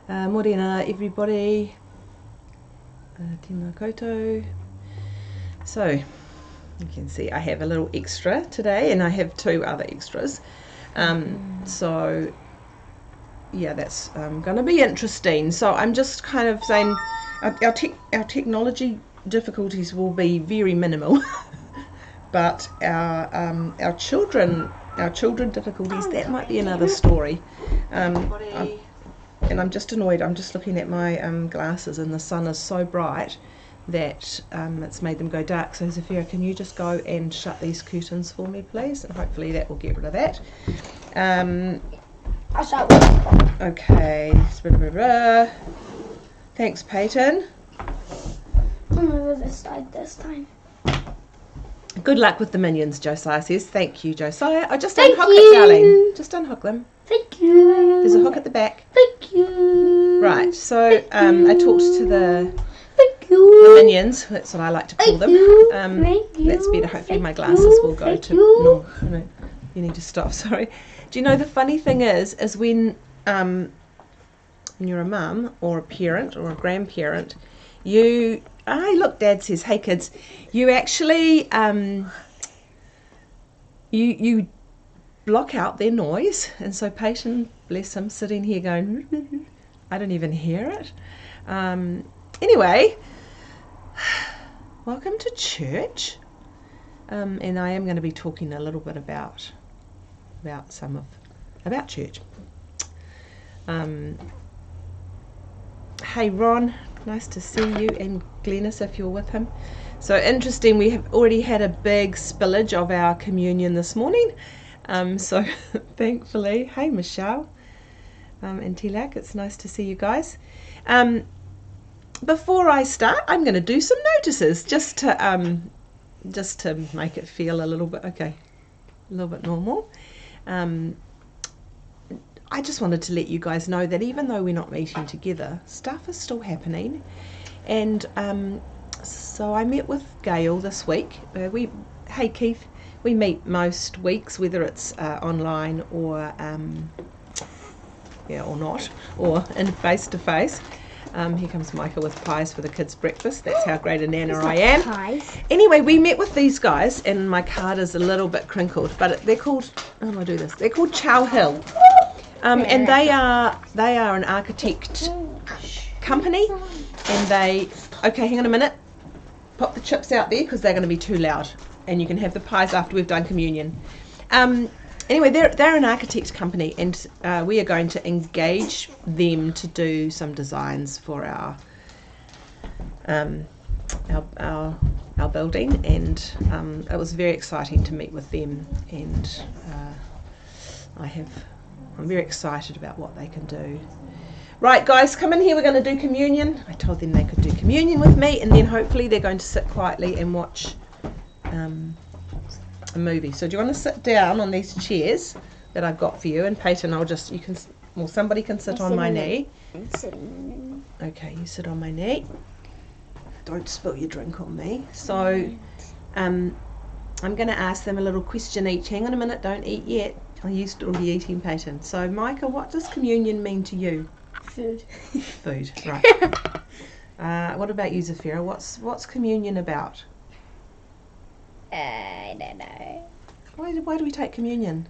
Morena everybody, tēnā koutou. So you can see I have a little extra today, and I have two other extras. So yeah, that's going to be interesting. So I'm just kind of saying our technology difficulties will be very minimal, but our children difficulties, that might be another story. And I'm just annoyed. I'm just looking at my glasses, and the sun is so bright that it's made them go dark. So Zafira, can you just go and shut these curtains for me, please? And hopefully that will get rid of that. I'll shut one. Okay. Thanks, Peyton. I'm over this side this time. Good luck with the minions, Josiah says. Thank you, Josiah. Oh, just Thank unhook you. it, darling. Just unhook them. Thank you. There's a hook at the back. Thank you. Right, so I talked to the Thank you. minions, that's what I like to call them. Thank you. That's better. Hopefully my Thank glasses will go Thank to... you. No, you need to stop, sorry. Do you know the funny thing is when you're a mum or a parent or a grandparent, you... Hey, look, Dad says, hey kids, you actually... You block out their noise, and so Peyton, bless him, sitting here going, I don't even hear it. Anyway, welcome to church, and I am going to be talking a little bit about church. Hey Ron, nice to see you, and Glennis if you're with him. So interesting, we have already had a big spillage of our communion this morning. So thankfully, hey Michelle and Tilak, it's nice to see you guys. Before I start, I'm going to do some notices just to make it feel a little bit normal. I just wanted to let you guys know that even though we're not meeting together, stuff is still happening, and so I met with Gail this week. Hey Keith. We meet most weeks, whether it's online or or not, or in face to face. Here comes Micah with pies for the kids' breakfast. That's how great a nana I am. Pies. Anyway, we met with these guys, and my card is a little bit crinkled, but they're called. How do I do this? They're called Chow Hill, and they are an architect company, and they. Okay, hang on a minute. Pop the chips out there because they're going to be too loud. And you can have the pies after we've done communion. Anyway, they're an architect company, and we are going to engage them to do some designs for our building, and it was very exciting to meet with them, and I'm very excited about what they can do. Right, guys, come in here. We're going to do communion. I told them they could do communion with me, and then hopefully they're going to sit quietly and watch a movie. So do you want to sit down on these chairs that I've got for you? And Peyton, somebody can sit on my knee. I'm sitting. Okay, you sit on my knee. Don't spill your drink on me. So I'm going to ask them a little question each. Hang on a minute, don't eat yet. I used to already eating, Peyton. So Micah, what does communion mean to you? Food. Food, right. What about you, Zafira? What's communion about? I don't know. Why do we take communion?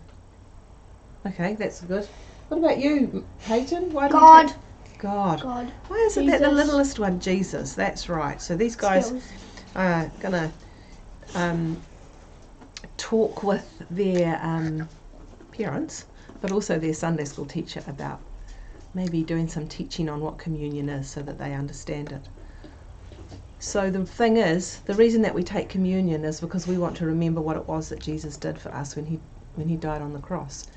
Okay, that's good. What about you, Peyton? Why do God. we take God? God. Why is it that the Jesus. littlest one, Jesus? That's right. So these guys Skills. are gonna talk with their parents, but also their Sunday school teacher about maybe doing some teaching on what communion is, so that they understand it. So the thing is, the reason that we take communion is because we want to remember what it was that Jesus did for us when he died on the cross.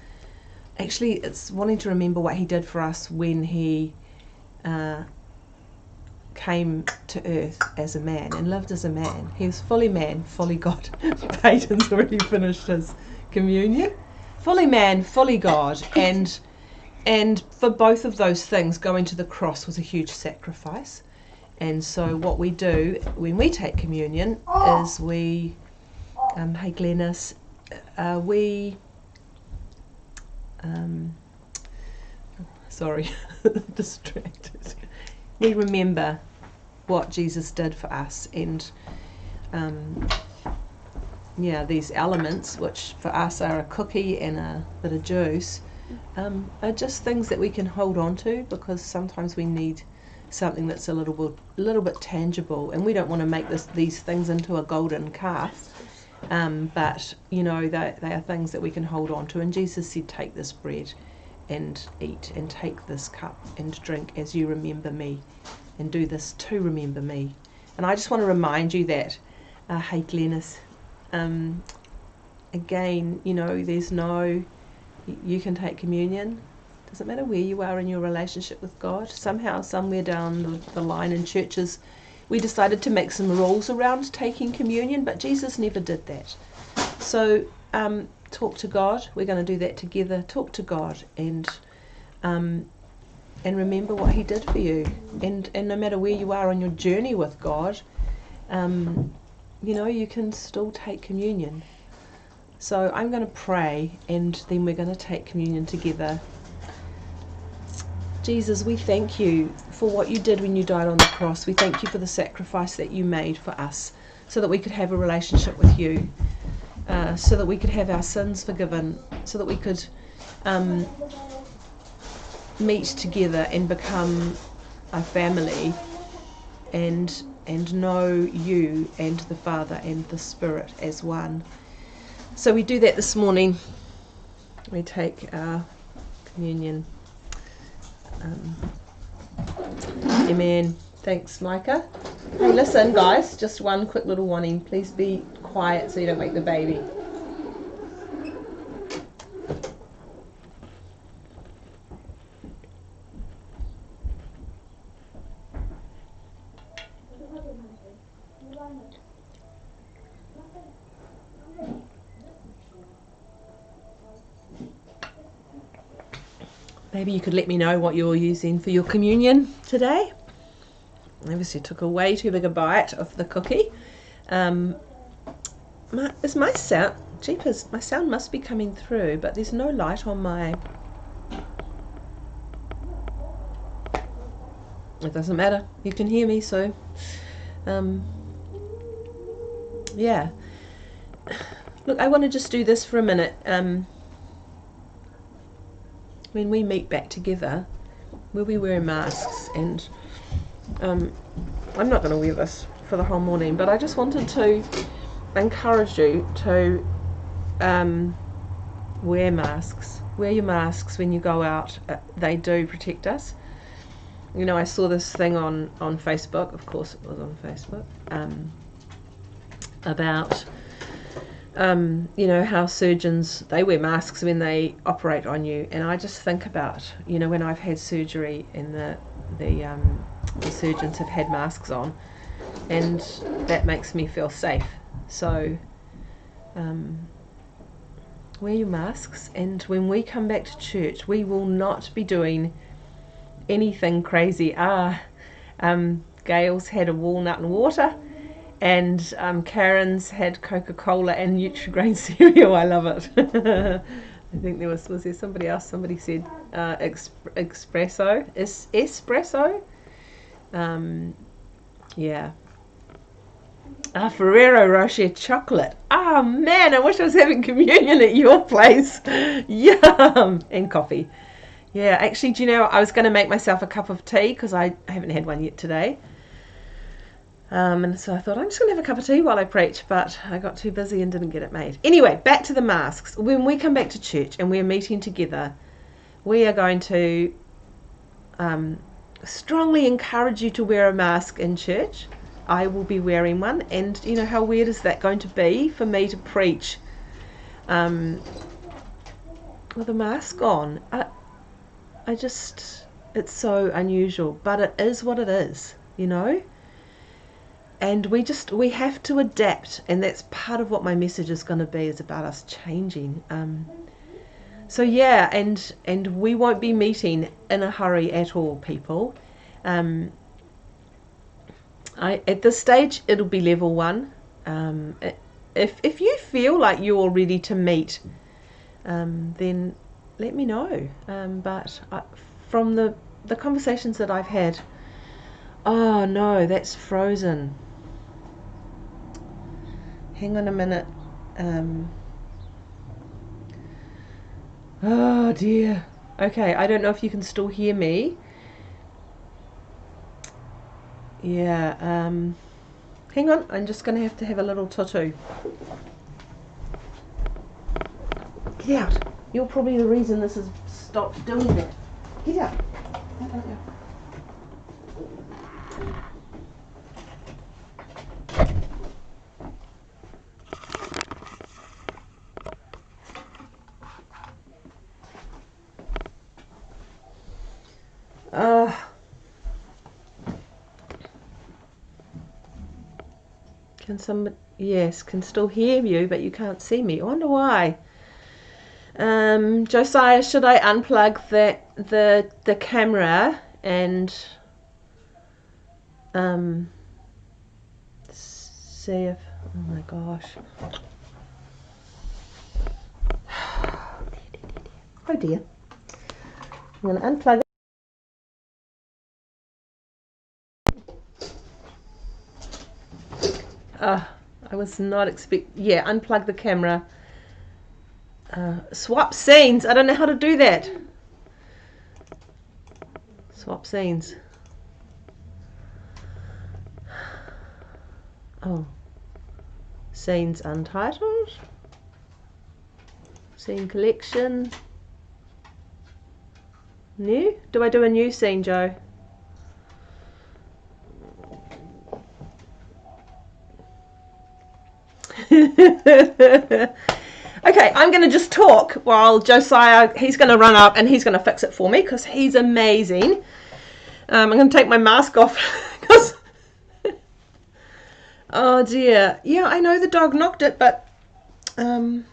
Actually, it's wanting to remember what he did for us when he came to earth as a man and lived as a man. He was fully man, fully God. Peyton's already finished his communion. Fully man, fully God, and for both of those things, going to the cross was a huge sacrifice. And so what we do when we take communion is we, hey Glennis, Sorry, distracted. We remember what Jesus did for us, and these elements, which for us are a cookie and a bit of juice, are just things that we can hold on to, because sometimes we need something that's a little bit tangible, and we don't want to make these things into a golden calf. But they are things that we can hold on to. And Jesus said, "Take this bread and eat, and take this cup and drink as you remember me, and do this to remember me." And I just want to remind you that, hey Glennis, again, you can take communion. Doesn't matter where you are in your relationship with God. Somehow, somewhere down the line in churches, we decided to make some rules around taking communion, but Jesus never did that. So talk to God. We're going to do that together. Talk to God and remember what He did for you. And no matter where you are on your journey with God, you can still take communion. So I'm going to pray, and then we're going to take communion together. Jesus, we thank you for what you did when you died on the cross. We thank you for the sacrifice that you made for us, so that we could have a relationship with you, so that we could have our sins forgiven, so that we could meet together and become a family, and know you and the Father and the Spirit as one. So we do that this morning. We take our communion. Amen. Thanks, Micah. Hey, listen, guys, just one quick little warning. Please be quiet so you don't wake the baby. Maybe you could let me know what you're using for your communion today. Obviously took a way too big a bite of the cookie. Is my sound, jeepers, my sound must be coming through, but there's no light on my... It doesn't matter, you can hear me, so yeah. Look, I want to just do this for a minute. When we meet back together, we'll be wearing masks, and I'm not going to wear this for the whole morning, but I just wanted to encourage you to wear masks. Wear your masks when you go out. They do protect us. I saw this thing on Facebook, of course it was on Facebook, about how surgeons, they wear masks when they operate on you, and I just think about, when I've had surgery and the surgeons have had masks on, and that makes me feel safe. So wear your masks, and when we come back to church, we will not be doing anything crazy. Gail's had a walnut and water, and Karen's had Coca-Cola and Nutri-Grain cereal. I love it. I think there was there somebody else? Somebody said espresso. Espresso? Yeah. Ferrero Rocher chocolate. Oh man, I wish I was having communion at your place. Yum! And coffee. Yeah, actually, do you know, I was going to make myself a cup of tea, because I haven't had one yet today. And so I thought, I'm just going to have a cup of tea while I preach, but I got too busy and didn't get it made. Anyway, back to the masks. When we come back to church and we're meeting together, we are going to strongly encourage you to wear a mask in church. I will be wearing one, and how weird is that going to be for me to preach with a mask on? It's so unusual, but it is what it is, and we have to adapt, and that's part of what my message is going to be, is about us changing. So yeah, and we won't be meeting in a hurry at all, people. At this stage, it'll be level 1. If you feel like you're ready to meet, then let me know. But from the conversations that I've had. Oh no, that's frozen. Hang on a minute. Oh dear. Okay, I don't know if you can still hear me. Yeah, hang on, I'm just going to have a little tutu. Get out. You're probably the reason this has stopped doing that. Get out. Can somebody? Yes, can still hear you, but you can't see me. I wonder why. Josiah, should I unplug the camera and see if? Oh my gosh. Oh dear. I'm going to unplug it. I was not yeah, unplug the camera. Swap scenes. I don't know how to do that. Swap scenes. Oh. Scenes untitled. Scene collection. New? Do I do a new scene, Joe? Okay, I'm going to just talk while Josiah, he's going to run up and he's going to fix it for me because he's amazing. I'm going to take my mask off because... Oh dear. Yeah, I know the dog knocked it, but it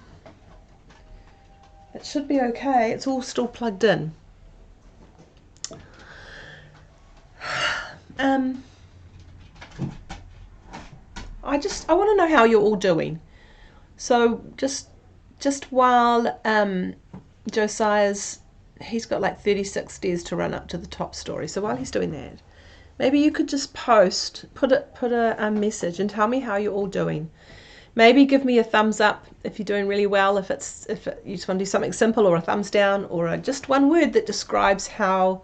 should be okay. It's all still plugged in. I want to know how you're all doing. So just while Josiah's, he's got like 36 stairs to run up to the top story. So while he's doing that, maybe you could just put a message and tell me how you're all doing. Maybe give me a thumbs up if you're doing really well, if you just want to do something simple, or a thumbs down, or just one word that describes how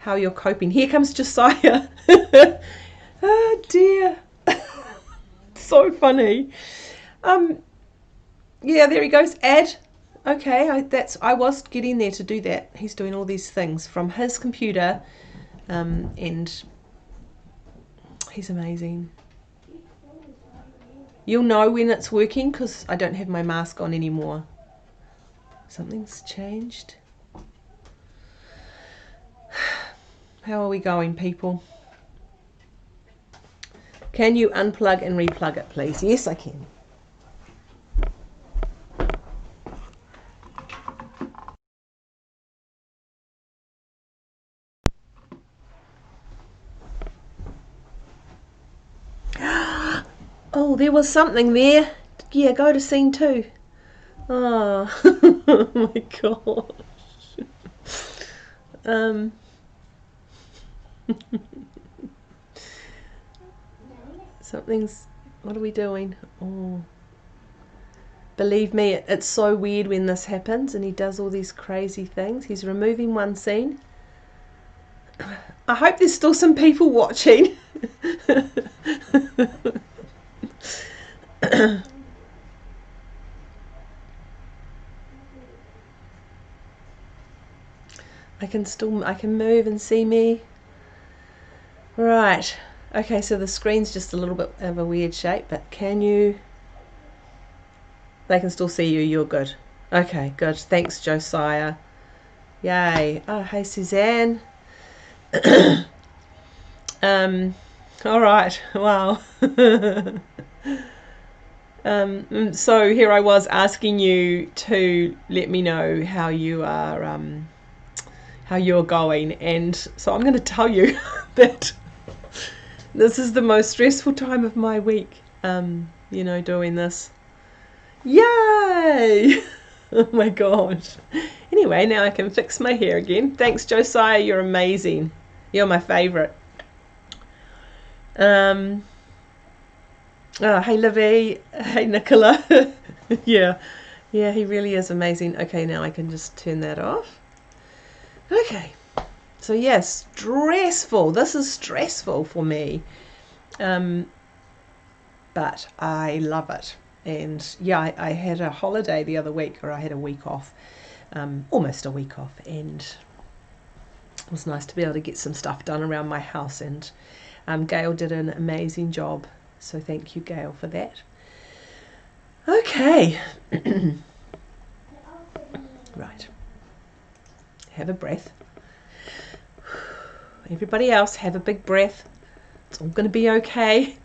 you're coping. Here comes Josiah. Oh dear. So funny. Yeah, there he goes. Add. Okay, I was getting there to do that. He's doing all these things from his computer, and he's amazing. You'll know when it's working because I don't have my mask on anymore. Something's changed. How are we going, people? Can you unplug and replug it, please? Yes, I can. Oh, there was something there. Yeah, go to scene 2. Oh, oh my gosh. What are we doing? Oh, believe me, it's so weird when this happens and he does all these crazy things. He's removing one scene. I hope there's still some people watching. I can move and see me. Right. Okay, so the screen's just a little bit of a weird shape, but they can still see you, you're good. Okay, good. Thanks, Josiah. Yay. Oh, hey, Suzanne. All right. Wow. So here I was asking you to let me know how you are, how you're going, and so I'm going to tell you that this is the most stressful time of my week. Doing this. Yay! Oh my gosh. Anyway. Anyway, now I can fix my hair again. Thanks, Josiah. You're amazing. You're my favourite. Oh, hey, Livy. Hey, Nicola. Yeah, he really is amazing. Okay, now I can just turn that off. Okay. So, yes, stressful. This is stressful for me. But I love it. And yeah, I had a holiday the other week, or I had a week off, almost a week off, and it was nice to be able to get some stuff done around my house. And Gail did an amazing job, so thank you, Gail, for that. Okay. Right. Have a breath. Everybody else, have a big breath. It's all going to be okay.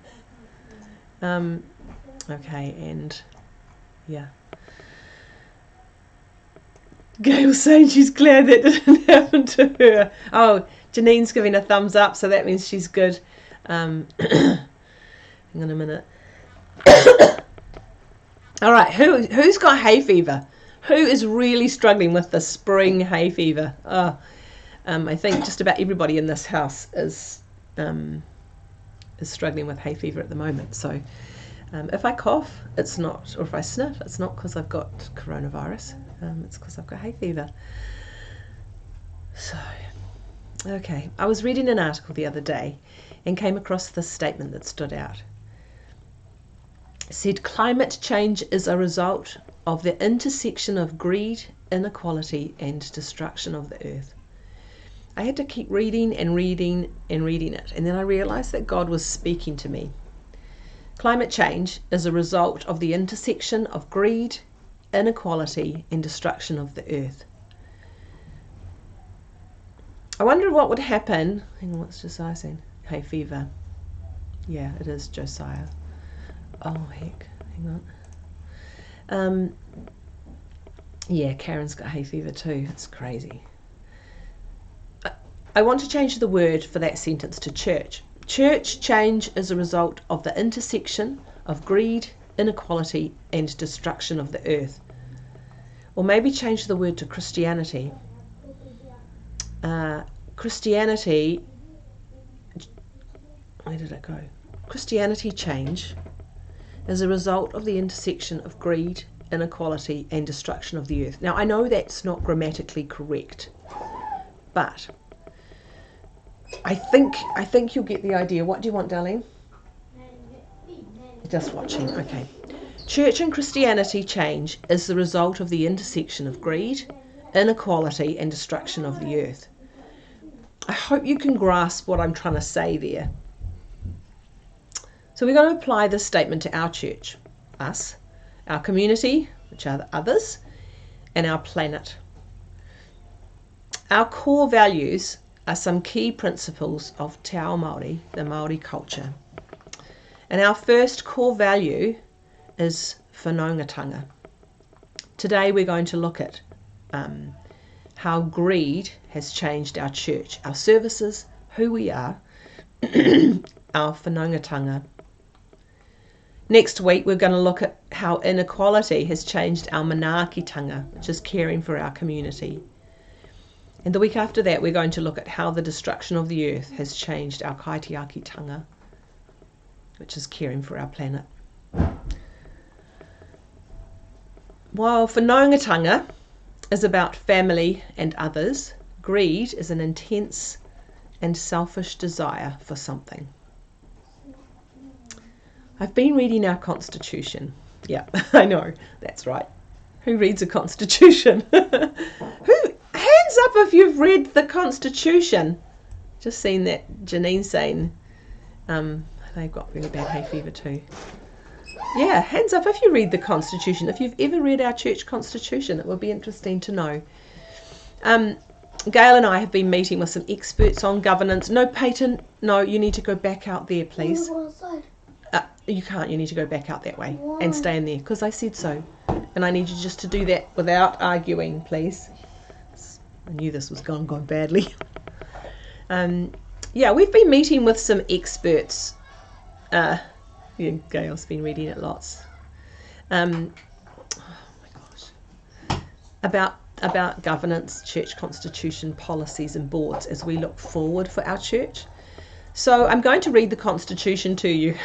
Okay, and yeah. Gail's saying she's glad that didn't happen to her. Oh, Janine's giving a thumbs up, so that means she's good. Hang on a minute. All right, who's got hay fever? Who is really struggling with the spring hay fever? I think just about everybody in this house is struggling with hay fever at the moment. So if I cough, it's not, or if I sniff, it's not because I've got coronavirus. It's because I've got hay fever. So, okay. I was reading an article the other day and came across this statement that stood out. It said, climate change is a result of the intersection of greed, inequality, and destruction of the earth. I had to keep reading and reading and reading it, and then I realized that God was speaking to me. Climate change is a result of the intersection of greed, inequality, and destruction of the earth. I wonder what would happen. Hang on, what's Josiah saying? Hay fever. Yeah, it is Josiah. Oh, heck. Hang on. Yeah, Karen's got hay fever too. It's crazy. I want to change the word for that sentence to church. Church change is a result of the intersection of greed, inequality, and destruction of the earth. Or maybe change the word to Christianity. Christianity, where did it go? Christianity change is a result of the intersection of greed, inequality, and destruction of the earth. Now, I know that's not grammatically correct, but I think you'll get the idea. What do you want, darling? Just watching. Okay. Church and Christianity change is the result of the intersection of greed, inequality, and destruction of the earth. I hope you can grasp what I'm trying to say there. So we're going to apply this statement to our church, us, our community, which are the others, and our planet. Our core values are some key principles of Te Ao Māori, the Māori culture. And our first core value is whanaungatanga. Today we're going to look at how greed has changed our church, our services, who we are, our whanaungatanga. Next week we're going to look at how inequality has changed our manaakitanga, which is caring for our community. And the week after that we're going to look at how the destruction of the earth has changed our kaitiakitanga, which is caring for our planet. While whanaungatanga is about family and others, greed is an intense and selfish desire for something. I've been reading our Constitution. Yeah, I know, that's right. Who reads a Constitution? Hands up if you've read the Constitution. Just seen that Janine saying they've got really bad hay fever too. Yeah, hands up if you read the Constitution. If you've ever read our church Constitution, it would be interesting to know. Gail and I have been meeting with some experts on governance. No, Peyton, no, you need to go back out there, please. You can't, you need to go back out that way. Why? And stay in there, because I said so. And I need you just to do that without arguing, please. I knew this was going badly. Yeah, we've been meeting with some experts. Yeah, Gail's been reading it lots. Oh my gosh. About about governance, church constitution, policies and boards as we look forward for our church. So I'm going to read the Constitution to you.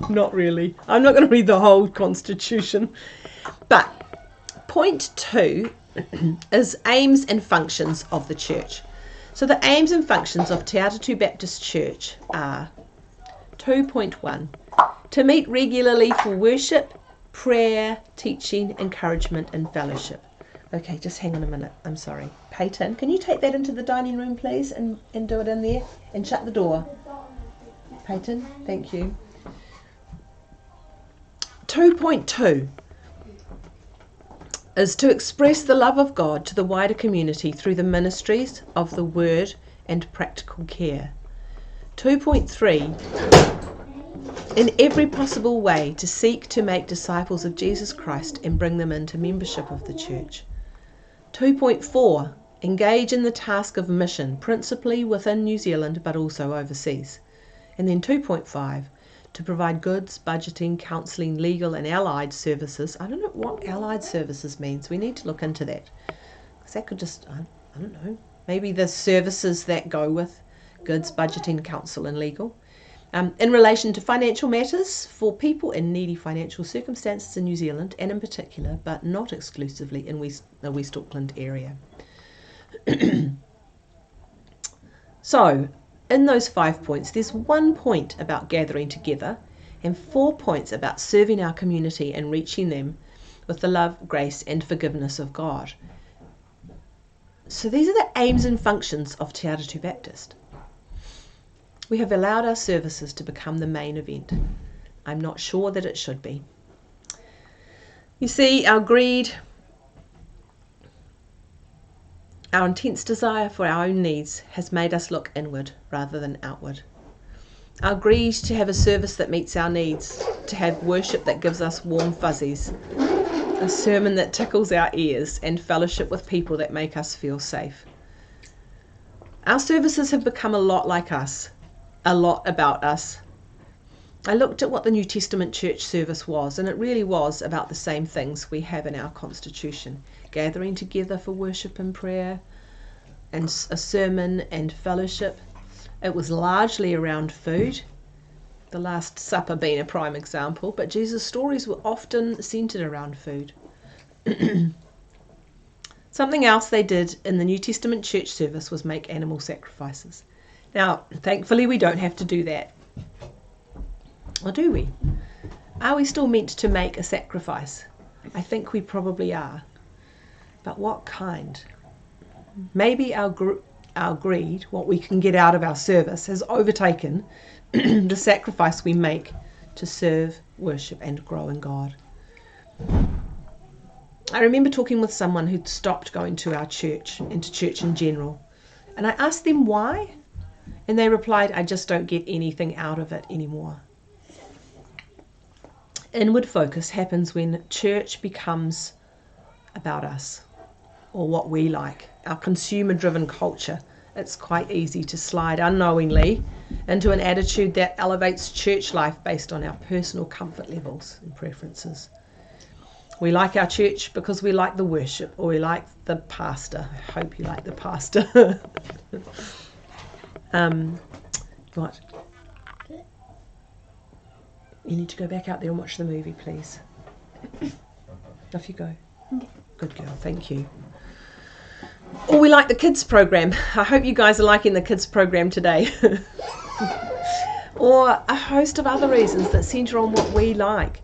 Not really. I'm not going to read the whole Constitution. But point 2 is aims and functions of the church. So the aims and functions of Te Atatū Baptist Church are 2.1, to meet regularly for worship, prayer, teaching, encouragement and fellowship. Okay, just hang on a minute. I'm sorry. Peyton, can you take that into the dining room, please, and do it in there? And shut the door. Peyton, thank you. 2.2 is to express the love of God to the wider community through the ministries of the Word and practical care. 2.3, in every possible way to seek to make disciples of Jesus Christ and bring them into membership of the church. 2.4, engage in the task of mission, principally within New Zealand but also overseas. And then 2.5, to provide goods, budgeting, counselling, legal and allied services. I don't know what allied services means. We need to look into that. Because that could just, I don't know, maybe the services that go with goods, budgeting, counsel and legal. In relation to financial matters for people in needy financial circumstances in New Zealand and in particular, but not exclusively in the West Auckland area. So, in those 5 points, there's 1 point about gathering together and 4 points about serving our community and reaching them with the love, grace and forgiveness of God. So these are the aims and functions of Te Atatū Baptist. We have allowed our services to become the main event. I'm not sure that it should be. You see, our greed, our intense desire for our own needs has made us look inward rather than outward. Our greed to have a service that meets our needs, to have worship that gives us warm fuzzies, a sermon that tickles our ears, and fellowship with people that make us feel safe. Our services have become a lot like us. A lot about us. I looked at what the New Testament church service was, and it really was about the same things we have in our constitution. Gathering together for worship and prayer, and a sermon and fellowship. It was largely around food, the Last Supper being a prime example, but Jesus' stories were often centered around food. Something else they did in the New Testament church service was make animal sacrifices. Now, thankfully, we don't have to do that. Or do we? Are we still meant to make a sacrifice? I think we probably are. But what kind? Maybe our greed, what we can get out of our service, has overtaken the sacrifice we make to serve, worship, and grow in God. I remember talking with someone who'd stopped going to our church and to church in general. And I asked them why. And they replied, I just don't get anything out of it anymore. Inward focus happens when church becomes about us or what we like, our consumer-driven culture. It's quite easy to slide unknowingly into an attitude that elevates church life based on our personal comfort levels and preferences. We like our church because we like the worship or we like the pastor. I hope you like the pastor. What? You need to go back out there and watch the movie, please. Off you go. Okay. Good girl, thank you. Or we like the kids program. I hope you guys are liking the kids program today. Or a host of other reasons that centre on what we like.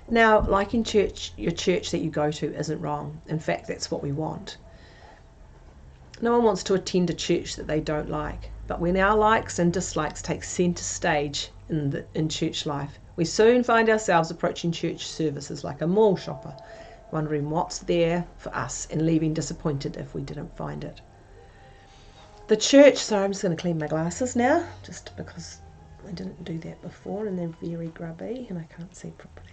Now, liking church, your church that you go to isn't wrong. In fact, that's what we want. No one wants to attend a church that they don't like. But when our likes and dislikes take centre stage in church life, we soon find ourselves approaching church services like a mall shopper, wondering what's there for us and leaving disappointed if we didn't find it. The church, sorry, I'm just going to clean my glasses now, just because I didn't do that before and they're very grubby and I can't see properly.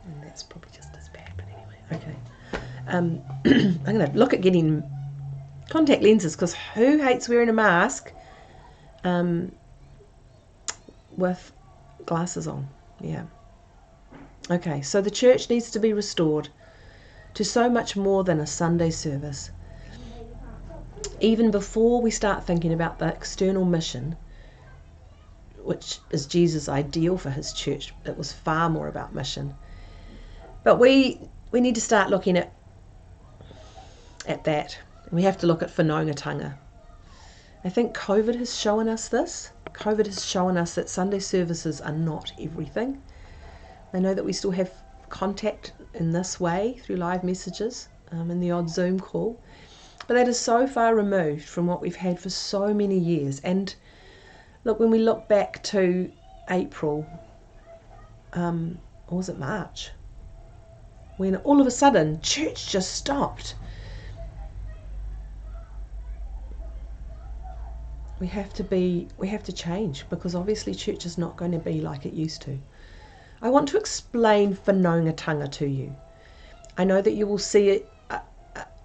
And that's probably just as bad, but anyway, okay. I'm going to look at getting contact lenses because who hates wearing a mask with glasses on? Yeah. Okay, so the church needs to be restored to so much more than a Sunday service. Even before we start thinking about the external mission, which is Jesus' ideal for his church, it was far more about mission. But we need to start looking at that. We have to look at whanaungatanga. I think COVID has shown us this. COVID has shown us that Sunday services are not everything. I know that we still have contact in this way through live messages and the odd Zoom call, but that is so far removed from what we've had for so many years. And look, when we look back to April, or was it March, when all of a sudden church just stopped. We have to change, because obviously church is not going to be like it used to. I want to explain whanaungatanga to you. I know that you will see it, I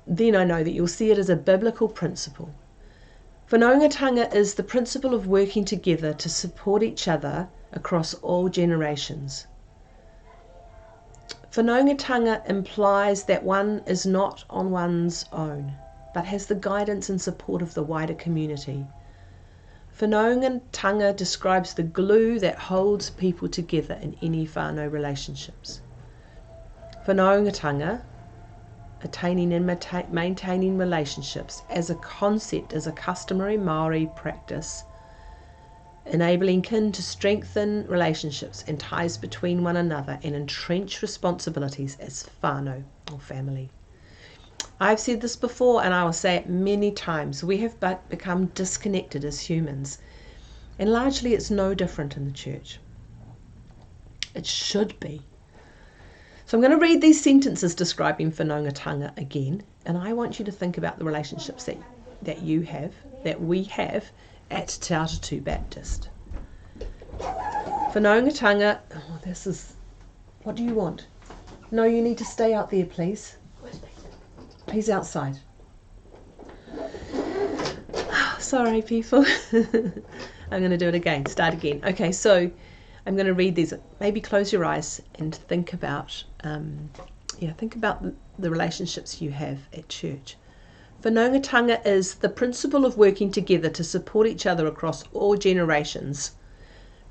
know that you'll see it as a biblical principle. Whanaungatanga is the principle of working together to support each other across all generations. Whanaungatanga implies that one is not on one's own, but has the guidance and support of the wider community. Whanaungatanga describes the glue that holds people together in any whānau relationships. Whanaungatanga, attaining and maintaining relationships as a concept, is a customary Māori practice enabling kin to strengthen relationships and ties between one another and entrench responsibilities as whānau or family. I've said this before and I will say it many times. We have become disconnected as humans, and largely it's no different in the church. It should be. So I'm going to read these sentences describing whanaungatanga again, and I want you to think about the relationships that we have at Te Atatū Baptist. Whanaungatanga, this is, what do you want? No, you need to stay out there, please. He's outside. Sorry, people. I'm going to do it again. Start again. Okay, so I'm going to read these. Maybe close your eyes and think about, the relationships you have at church. Whanaungatanga is the principle of working together to support each other across all generations.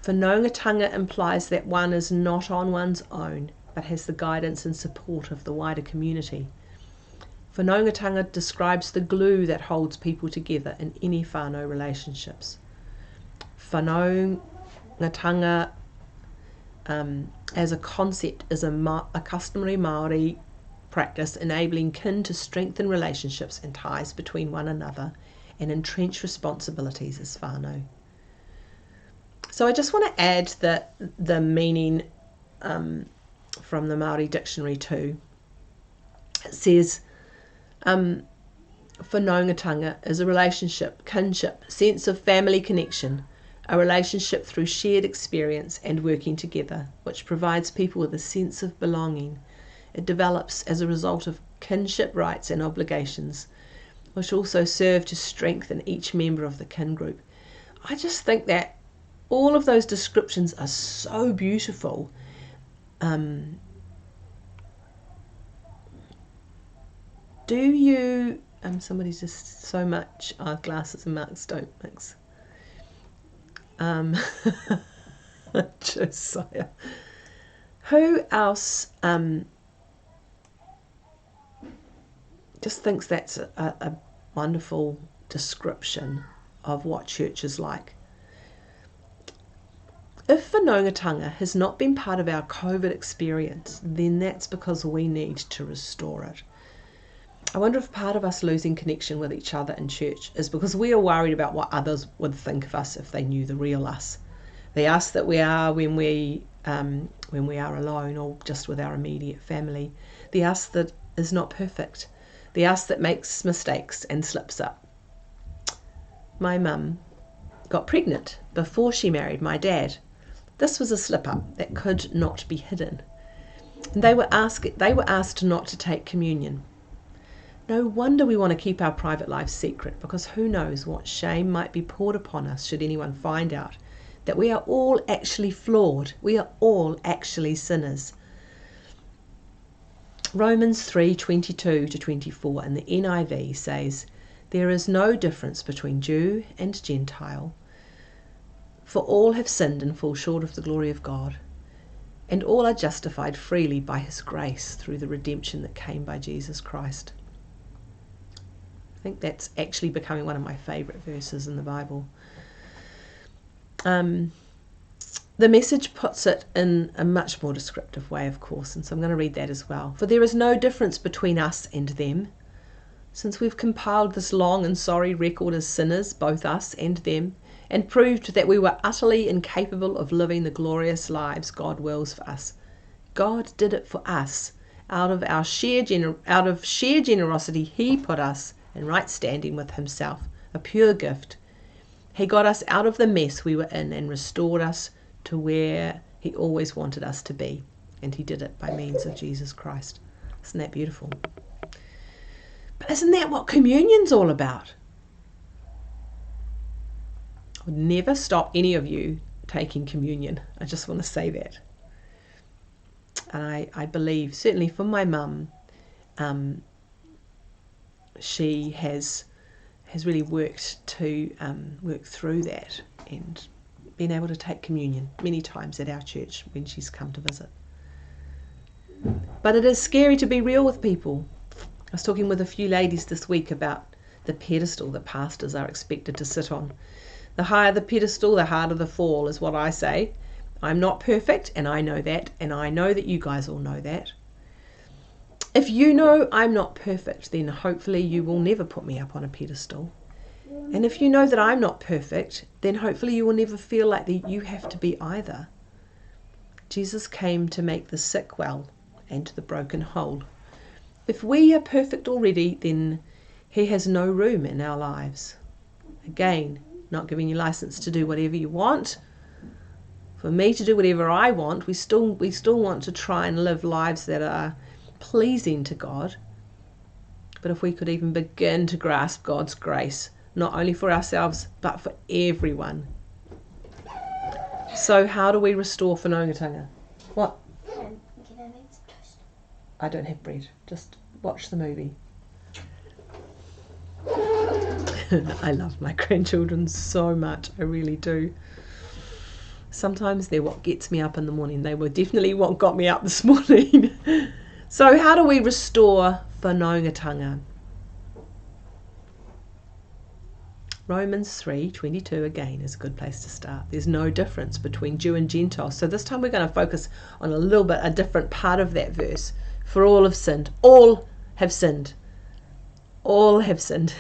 Whanaungatanga implies that one is not on one's own, but has the guidance and support of the wider community. Whanaungatanga describes the glue that holds people together in any whānau relationships. Whanaungatanga, as a concept, is a customary Māori practice enabling kin to strengthen relationships and ties between one another and entrench responsibilities as whānau. So I just want to add the meaning from the Māori dictionary too. It says, whanaungatanga is a relationship, kinship, sense of family connection, a relationship through shared experience and working together, which provides people with a sense of belonging. It develops as a result of kinship rights and obligations, which also serve to strengthen each member of the kin group. I just think that all of those descriptions are so beautiful. Do you, somebody's just so much, glasses and marks don't mix. Josiah. Who else just thinks that's a wonderful description of what church is like? If whanaungatanga has not been part of our COVID experience, then that's because we need to restore it. I wonder if part of us losing connection with each other in church is because we are worried about what others would think of us if they knew the real us. The us that we are when we are alone or just with our immediate family. The us that is not perfect. The us that makes mistakes and slips up. My mum got pregnant before she married my dad. This was a slip-up that could not be hidden. And they were asked not to take communion. No wonder we want to keep our private lives secret, because who knows what shame might be poured upon us should anyone find out that we are all actually flawed. We are all actually sinners. Romans 3:22-24 in the NIV says, "There is no difference between Jew and Gentile, for all have sinned and fall short of the glory of God, and all are justified freely by his grace through the redemption that came by Jesus Christ." I think that's actually becoming one of my favourite verses in the Bible. The Message puts it in a much more descriptive way, of course, and so I'm going to read that as well. "For there is no difference between us and them, since we've compiled this long and sorry record as sinners, both us and them, and proved that we were utterly incapable of living the glorious lives God wills for us. God did it for us. Out of sheer generosity, he put us in right standing with himself, a pure gift. He got us out of the mess we were in and restored us to where he always wanted us to be. And he did it by means of Jesus Christ." Isn't that beautiful? But isn't that what communion's all about? I would never stop any of you taking communion. I just want to say that. And I believe, certainly for my mum, she has really worked to work through that and been able to take communion many times at our church when she's come to visit. But it is scary to be real with people. I was talking with a few ladies this week about the pedestal that pastors are expected to sit on. The higher the pedestal, the harder the fall, is what I say. I'm not perfect, and I know that, and I know that you guys all know that. If you know I'm not perfect, then hopefully you will never put me up on a pedestal. And if you know that I'm not perfect, then hopefully you will never feel like that you have to be either. Jesus came to make the sick well and the broken whole. If we are perfect already, then he has no room in our lives. Again, not giving you license to do whatever you want. For me to do whatever I want, we still want to try and live lives that are pleasing to God. But if we could even begin to grasp God's grace, not only for ourselves, but for everyone. So how do we restore whanaungatanga? What? I don't have bread. Just watch the movie. I love my grandchildren so much. I really do. Sometimes they're what gets me up in the morning. They were definitely what got me up this morning. So how do we restore whanaungatanga? Romans 3:22 again is a good place to start. There's no difference between Jew and Gentile. So this time we're going to focus on a different part of that verse. For all have sinned. All have sinned. All have sinned.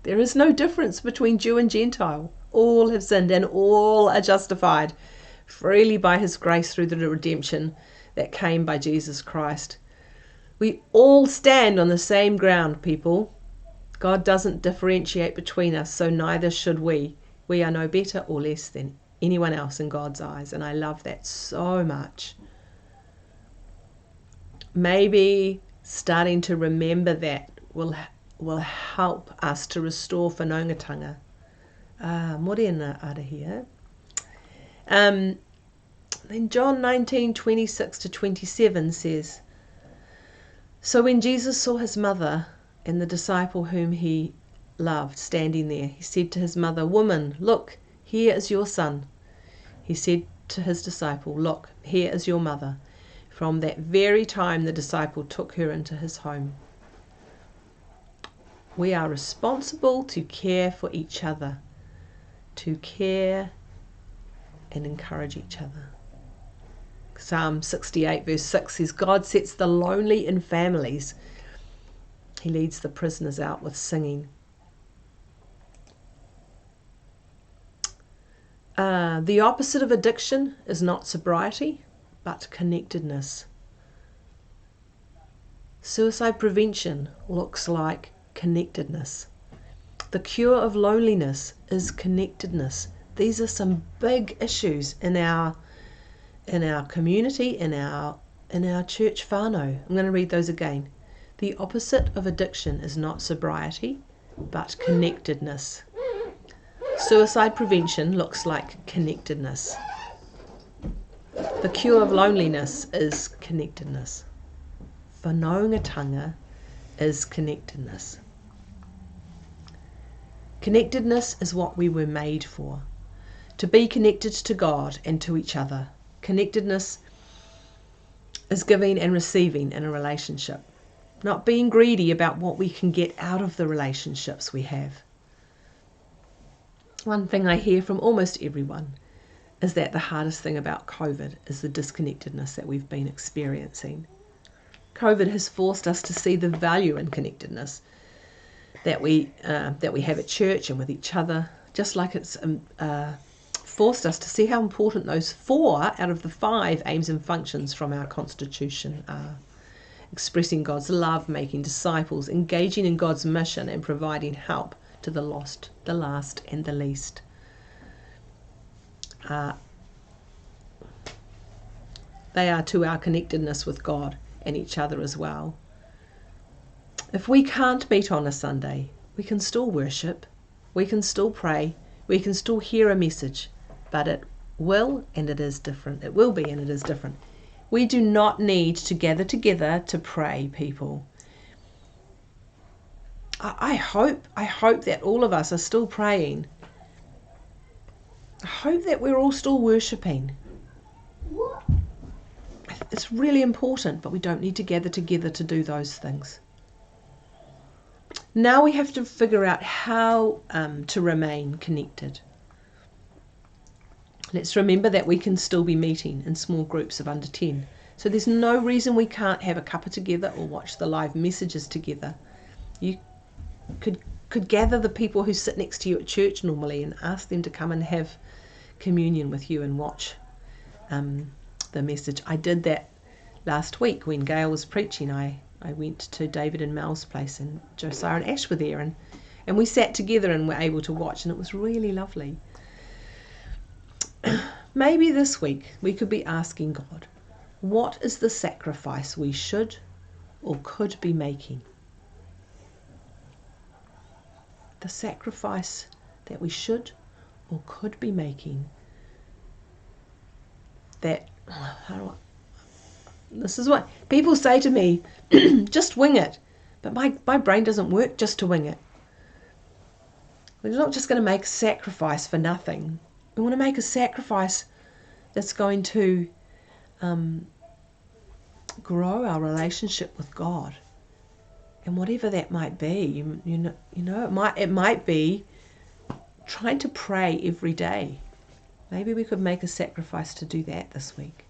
There is no difference between Jew and Gentile. All have sinned and all are justified freely by his grace through the redemption that came by Jesus Christ. We all stand on the same ground, people. God doesn't differentiate between us, so neither should we. We are no better or less than anyone else in God's eyes, and I love that so much. Maybe starting to remember that will help us to restore whanaungatanga. Morena ara here. Then John 19:26-27 says, "So when Jesus saw his mother and the disciple whom he loved standing there, he said to his mother, 'Woman, look, here is your son.' He said to his disciple, 'Look, here is your mother.' From that very time the disciple took her into his home." We are responsible to care for each other, to care and encourage each other. Psalm 68 verse 6 says, "God sets the lonely in families. He leads the prisoners out with singing." The opposite of addiction is not sobriety, but connectedness. Suicide prevention looks like connectedness. The cure of loneliness is connectedness. These are some big issues in our community, in our church whānau. I'm going to read those again. The opposite of addiction is not sobriety, but connectedness. Suicide prevention looks like connectedness. The cure of loneliness is connectedness. whanaungatanga is connectedness. Connectedness is what we were made for. To be connected to God and to each other. Connectedness is giving and receiving in a relationship. Not being greedy about what we can get out of the relationships we have. One thing I hear from almost everyone is that the hardest thing about COVID is the disconnectedness that we've been experiencing. COVID has forced us to see the value in connectedness that we have at church and with each other, just like it's forced us to see how important those 4 out of the 5 aims and functions from our Constitution are. Expressing God's love, making disciples, engaging in God's mission, and providing help to the lost, the last, and the least. They are to our connectedness with God and each other as well. If we can't meet on a Sunday, we can still worship, we can still pray, we can still hear a message, but it will and it is different. It will be and it is different. We do not need to gather together to pray, people. I hope that all of us are still praying. I hope that we're all still worshipping. What? It's really important, but we don't need to gather together to do those things. Now we have to figure out how to remain connected. Let's remember that we can still be meeting in small groups of under 10. So there's no reason we can't have a cuppa together or watch the live messages together. You could gather the people who sit next to you at church normally and ask them to come and have communion with you and watch the message. I did that last week when Gail was preaching. I went to David and Mel's place, and Josiah and Ash were there, and we sat together and were able to watch, and it was really lovely. Maybe this week we could be asking God, what is the sacrifice we should or could be making? The sacrifice that we should or could be making. This is what people say to me, just wing it. But my brain doesn't work just to wing it. We're not just going to make a sacrifice for nothing. We want to make a sacrifice that's going to grow our relationship with God. And whatever that might be, you know, it might be trying to pray every day. Maybe we could make a sacrifice to do that this week.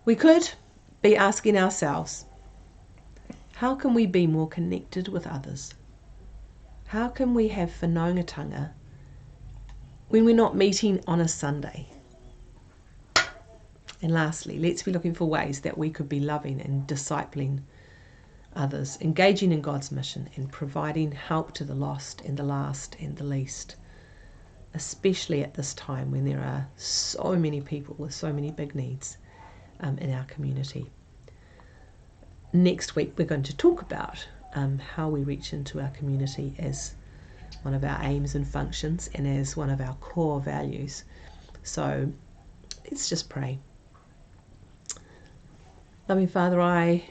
We could be asking ourselves, how can we be more connected with others? How can we have whanaungatanga when we're not meeting on a Sunday? And lastly, let's be looking for ways that we could be loving and discipling others, engaging in God's mission and providing help to the lost and the last and the least, especially at this time when there are so many people with so many big needs in our community. Next week we're going to talk about how we reach into our community as one of our aims and functions and as one of our core values. So let's just pray. Loving Father, I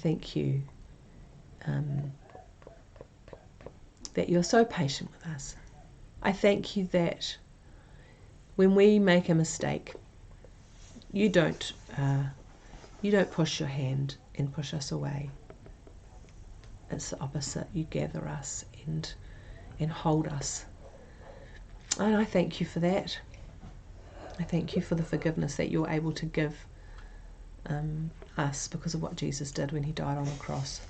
thank you that you're so patient with us. I thank you that when we make a mistake, you don't push your hand and push us away. It's the opposite. You gather us and hold us. And I thank you for that. I thank you for the forgiveness that you're able to give us because of what Jesus did when he died on the cross.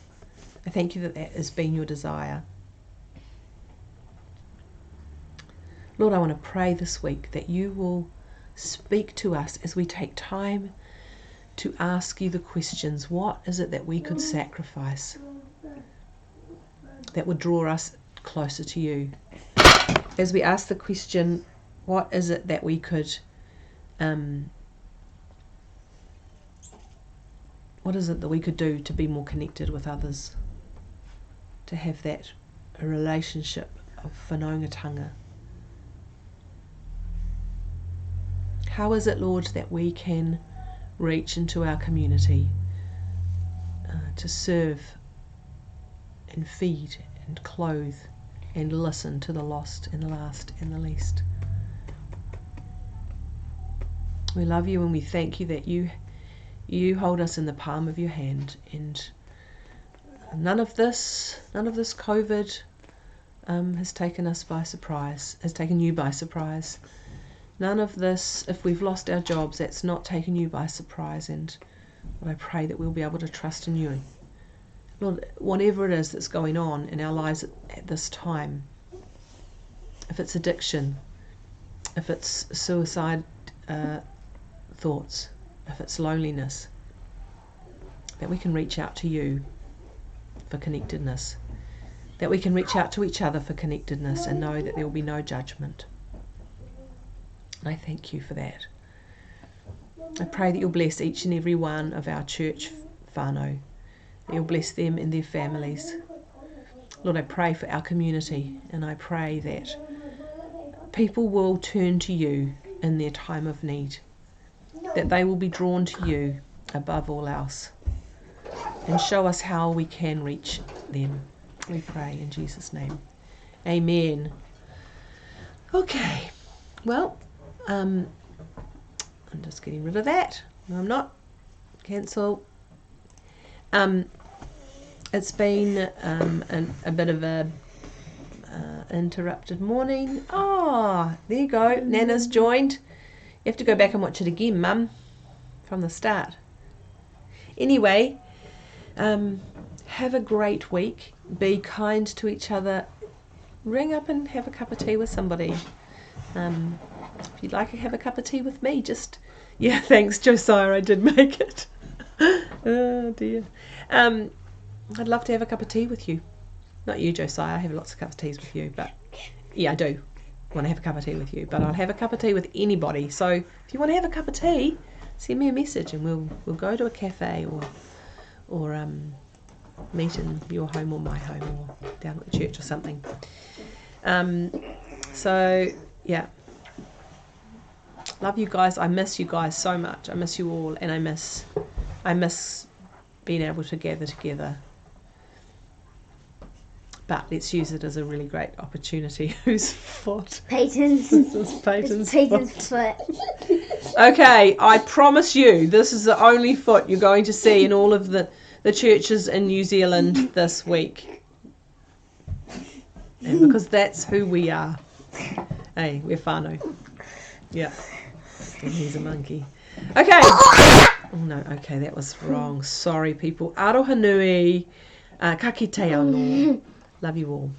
I thank you that has been your desire. Lord, I want to pray this week that you will speak to us as we take time to ask you the questions. What is it that we could sacrifice that would draw us closer to you? As we ask the question, what is it that we could do to be more connected with others, to have that a relationship of whanaungatanga? How is it, Lord, that we can reach into our community to serve and feed and clothe and listen to the lost and the last and the least. We love you and we thank you that you hold us in the palm of your hand, and none of this COVID has taken us by surprise, has taken you by surprise. None of this, if we've lost our jobs, that's not taken you by surprise. And I pray that we'll be able to trust in you. Lord, whatever it is that's going on in our lives at this time, if it's addiction, if it's suicide thoughts, if it's loneliness, that we can reach out to you for connectedness, that we can reach out to each other for connectedness and know that there will be no judgment. And I thank you for that. I pray that you'll bless each and every one of our church whānau, that you'll bless them and their families. Lord, I pray for our community, and I pray that people will turn to you in their time of need, that they will be drawn to you above all else, and show us how we can reach them. We pray in Jesus' name. Amen. Okay, well, I'm just getting rid of that. No, I'm not. Cancel. It's been a bit of a interrupted morning. Oh, there you go. Nana's joined. You have to go back and watch it again, Mum, from the start. Anyway, have a great week. Be kind to each other. Ring up and have a cup of tea with somebody. If you'd like to have a cup of tea with me, yeah, thanks, Josiah, I did make it. Oh, dear. I'd love to have a cup of tea with you. Not you, Josiah, I have lots of cups of teas with you, but yeah, I do want to have a cup of tea with you, but I'll have a cup of tea with anybody. So if you want to have a cup of tea, send me a message and we'll go to a cafe or meet in your home or my home or down at the church or something. So yeah, love you guys. I miss you guys so much. I miss you all, and I miss being able to gather together. But let's use it as a really great opportunity. Whose foot? Peyton's. This is Peyton's foot. Okay, I promise you, this is the only foot you're going to see in all of the churches in New Zealand this week. And because that's who we are. Hey, we're whānau. Yeah. And he's a monkey. Okay. Oh no, okay, that was wrong. Sorry, people. Aroha nui. Ka kite anō. Love you all.